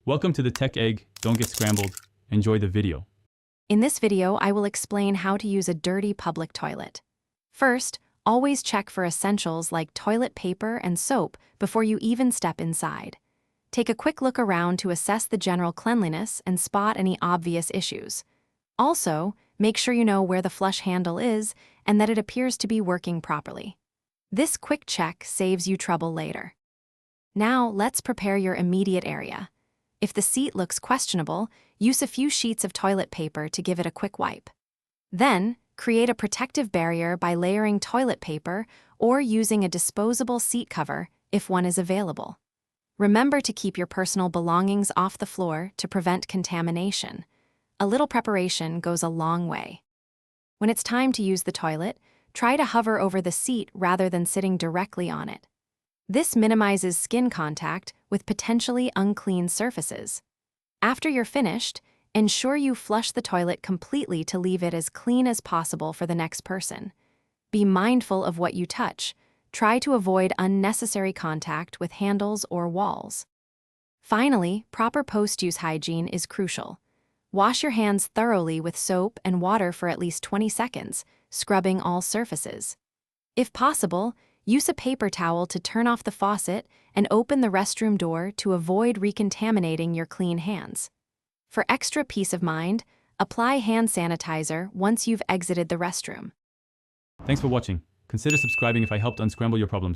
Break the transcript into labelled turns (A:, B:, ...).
A: Welcome to the Tech Egg. Don't get scrambled. Enjoy the video.
B: In this video, I will explain how to use a dirty public toilet. First, always check for essentials like toilet paper and soap before you even step inside. Take a quick look around to assess the general cleanliness and spot any obvious issues. Also, make sure you know where the flush handle is and that it appears to be working properly. This quick check saves you trouble later. Now, let's prepare your immediate area. If the seat looks questionable, use a few sheets of toilet paper to give it a quick wipe. Then, create a protective barrier by layering toilet paper or using a disposable seat cover if one is available. Remember to keep your personal belongings off the floor to prevent contamination. A little preparation goes a long way. When it's time to use the toilet, try to hover over the seat rather than sitting directly on it. This minimizes skin contact with potentially unclean surfaces. After you're finished, ensure you flush the toilet completely to leave it as clean as possible for the next person. Be mindful of what you touch. Try to avoid unnecessary contact with handles or walls. Finally, proper post-use hygiene is crucial. Wash your hands thoroughly with soap and water for at least 20 seconds, scrubbing all surfaces. If possible, use a paper towel to turn off the faucet and open the restroom door to avoid recontaminating your clean hands. For extra peace of mind, apply hand sanitizer once you've exited the restroom.
A: Thanks for watching. Consider subscribing if I helped unscramble your problems.